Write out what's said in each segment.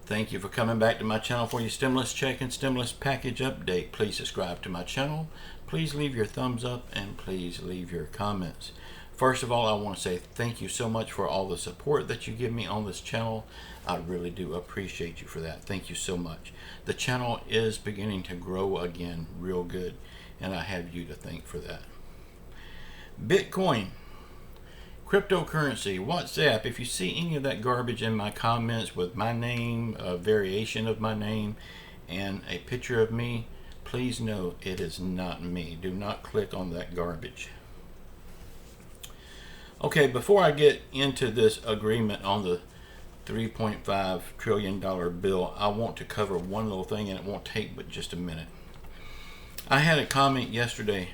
Thank you for coming back to my channel for your stimulus check and stimulus package update. Please subscribe to my channel. Please leave your thumbs up and please leave your comments. First of all, I want to say thank you so much for all the support that you give me on this channel. I really do appreciate you for that. Thank you so much. The channel is beginning to grow again real good, and I have you to thank for that. Bitcoin, cryptocurrency, WhatsApp. If you see any of that garbage in my comments with my name, a variation of my name, and a picture of me, please know it is not me. Do not click on that garbage. Okay, before I get into this agreement on the $3.5 trillion bill, I want to cover one little thing, and it won't take but just a minute. I had a comment yesterday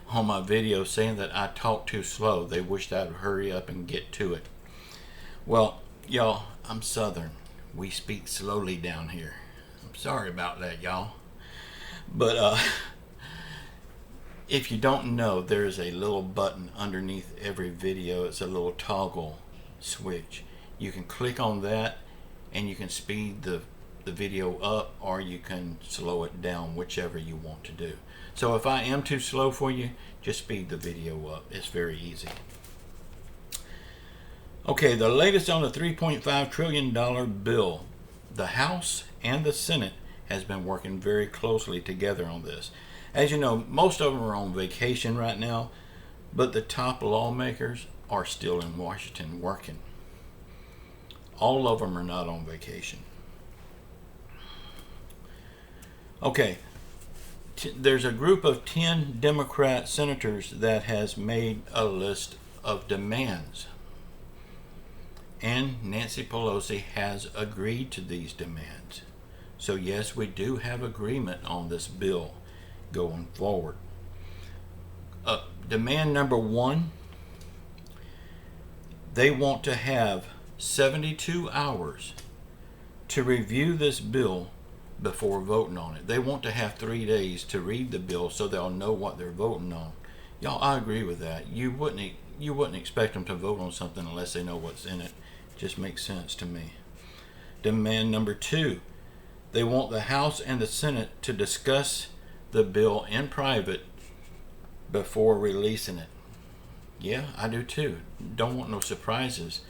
on my video saying that I talk too slow. They wished I'd hurry up and get to it. Well, y'all, I'm Southern. We speak slowly down here. I'm sorry about that, y'all. But if you don't know, there's a little button underneath every video. It's a little toggle switch. You can click on that and you can speed the video up, or you can slow it down, whichever you want to do. So if I am too slow for you, just speed the video up. It's very easy. Okay, the latest on the $3.5 trillion bill. The House and the Senate has been working very closely together on this. As you know, most of them are on vacation right now, but the top lawmakers are still in Washington working. All of them are not on vacation. Okay, there's a group of 10 Democrat senators that has made a list of demands. And Nancy Pelosi has agreed to these demands. So yes, we do have agreement on this bill going forward. Demand number one, they want to have 72 hours to review this bill before voting on it. They want to have 3 days to read the bill so they'll know what they're voting on. Y'all, I agree with that. You wouldn't expect them to vote on something unless they know what's in it. Just makes sense to me. Demand number two, they want the House and the Senate to discuss the bill in private before releasing it. Yeah, I do too. Don't want no surprises.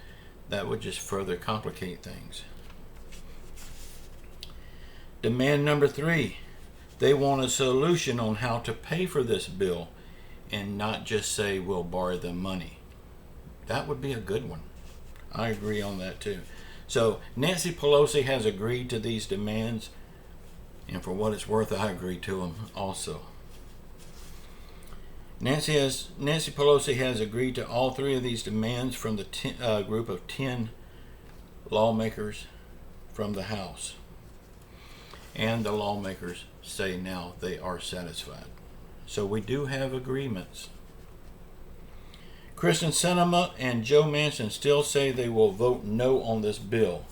That would just further complicate things. Demand number three, they want a solution on how to pay for this bill and not just say we'll borrow the money. That would be a good one. I agree on that too. So Nancy Pelosi has agreed to these demands, and for what it's worth, I agree to them also. Nancy Pelosi has agreed to all three of these demands from the group of 10 lawmakers from the House. And the lawmakers say now they are satisfied. So we do have agreements. Kristen Sinema and Joe Manchin still say they will vote no on this bill.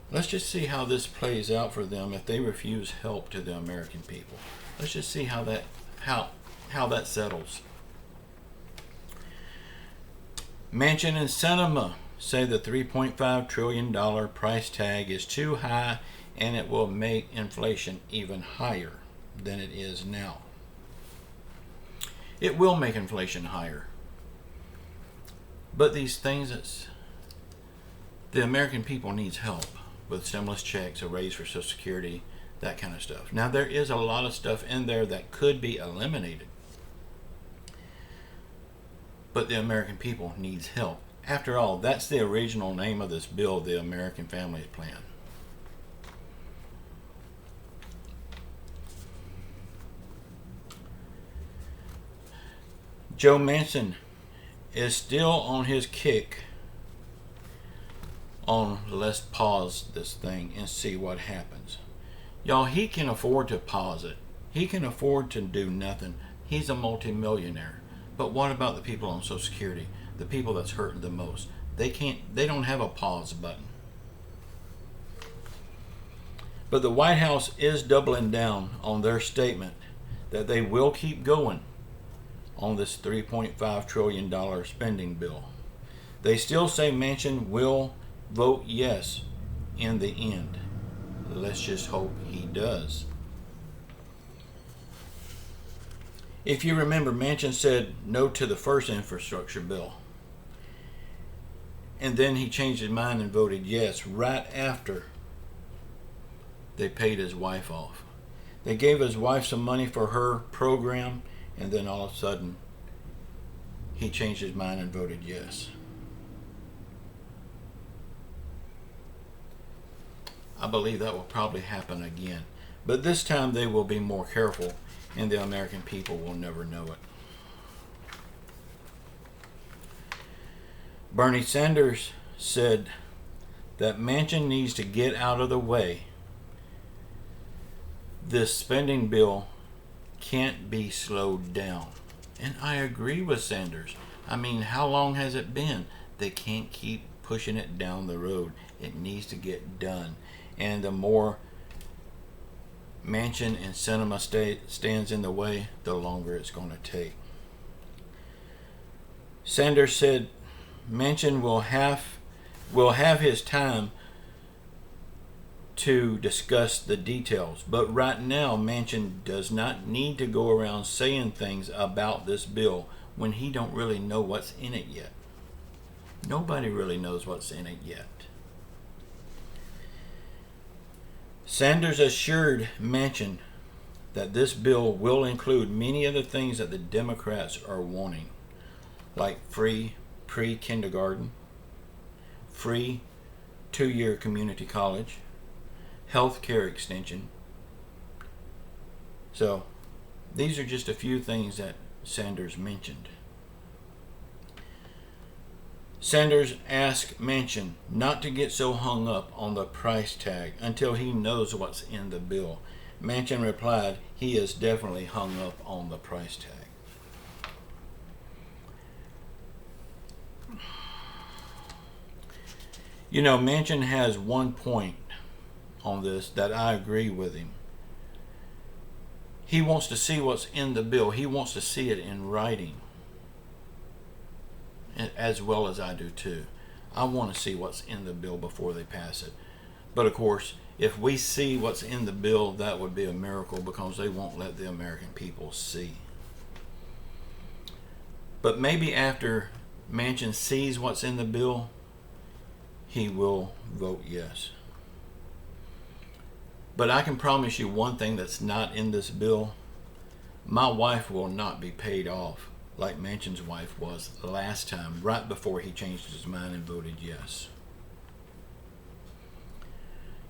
Let's just see how this plays out for them if they refuse help to the American people. Let's just see how that settles. Manchin and Sinema say the $3.5 trillion price tag is too high and it will make inflation even higher than it is now. It will make inflation higher. But these things, the American people needs help with stimulus checks, a raise for Social Security, that kind of stuff. Now there is a lot of stuff in there that could be eliminated. But the American people needs help. After all, that's the original name of this bill, the American Families Plan. Joe Manchin is still on his kick on let's pause this thing and see what happens. Y'all, he can afford to pause it. He can afford to do nothing. He's a multimillionaire. But what about the people on Social Security? The people that's hurting the most? They don't have a pause button. But the White House is doubling down on their statement that they will keep going on this $3.5 trillion spending bill. They still say Manchin will vote yes in the end. Let's just hope he does. If you remember, Manchin said no to the first infrastructure bill. And then he changed his mind and voted yes right after they paid his wife off. They gave his wife some money for her program, and then all of a sudden he changed his mind and voted yes. I believe that will probably happen again. But this time they will be more careful, and the American people will never know it. Bernie Sanders said that Manchin needs to get out of the way. This spending bill can't be slowed down. And I agree with Sanders. I mean, how long has it been? They can't keep pushing it down the road. It needs to get done. And the more Manchin and Sinema stands in the way, the longer it's going to take. Sanders said Manchin will have his time to discuss the details, but right now Manchin does not need to go around saying things about this bill when he don't really know what's in it yet. Nobody really knows what's in it yet. Sanders assured Manchin that this bill will include many of the things that the Democrats are wanting, like free pre-kindergarten, free 2-year community college, health care extension. So these are just a few things that Sanders mentioned. Sanders asked Manchin not to get so hung up on the price tag until he knows what's in the bill. Manchin replied he is definitely hung up on the price tag. You know, Manchin has one point on this that I agree with him. He wants to see what's in the bill. He wants to see it in writing, as well as I do too. I want to see what's in the bill before they pass it. But of course, if we see what's in the bill, that would be a miracle, because they won't let the American people see. But maybe after Manchin sees what's in the bill, he will vote yes. But I can promise you one thing that's not in this bill. My wife will not be paid off like Manchin's wife was last time, right before he changed his mind and voted yes.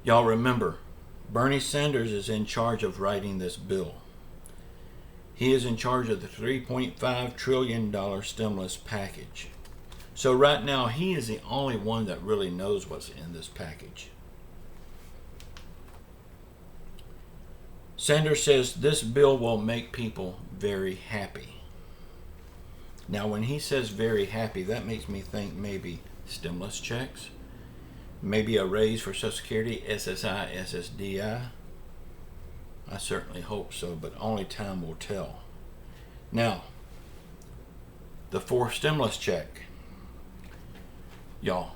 Y'all remember, Bernie Sanders is in charge of writing this bill. He is in charge of the $3.5 trillion stimulus package. So right now, he is the only one that really knows what's in this package. Sanders says this bill will make people very happy. Now, when he says very happy, that makes me think maybe stimulus checks, maybe a raise for Social Security, SSI, SSDI. I certainly hope so, but only time will tell. Now, the fourth stimulus check. Y'all,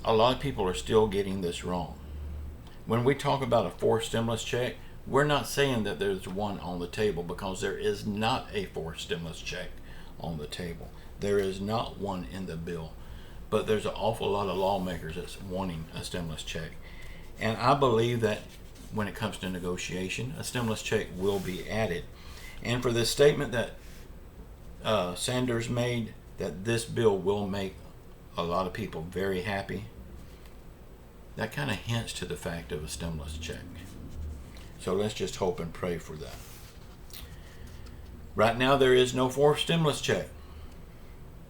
a lot of people are still getting this wrong. When we talk about a fourth stimulus check, we're not saying that there's one on the table, because there is not a fourth stimulus check on the table. There is not one in the bill. But there's an awful lot of lawmakers that's wanting a stimulus check. And I believe that when it comes to negotiation, a stimulus check will be added. And for this statement that Sanders made, that this bill will make a lot of people very happy, that kind of hints to the fact of a stimulus check. So let's just hope and pray for that. Right now there is no fourth stimulus check,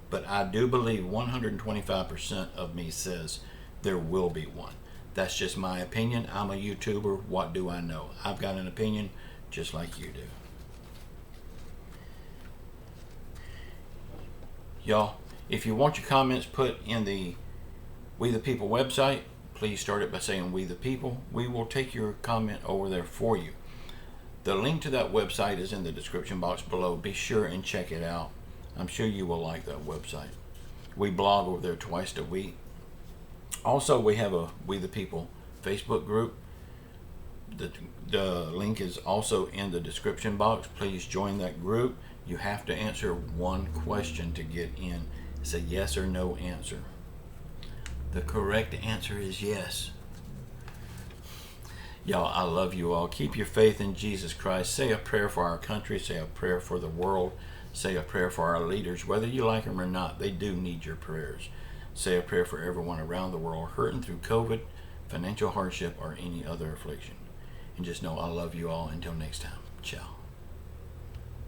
but I do believe 125% of me says there will be one. That's just my opinion. I'm a YouTuber. What do I know? I've got an opinion just like you do. Y'all, if you want your comments put in the We the People website, please start it by saying We the People. We will take your comment over there for you. The link to that website is in the description box below. Be sure and check it out. I'm sure you will like that website. We blog over there twice a week. Also, we have a We the People Facebook group. The link is also in the description box. Please join that group. You have to answer one question to get in. It's a yes or no answer. The correct answer is yes. Y'all, I love you all. Keep your faith in Jesus Christ. Say a prayer for our country. Say a prayer for the world. Say a prayer for our leaders. Whether you like them or not, they do need your prayers. Say a prayer for everyone around the world hurting through COVID, financial hardship, or any other affliction. And just know I love you all. Until next time. Ciao.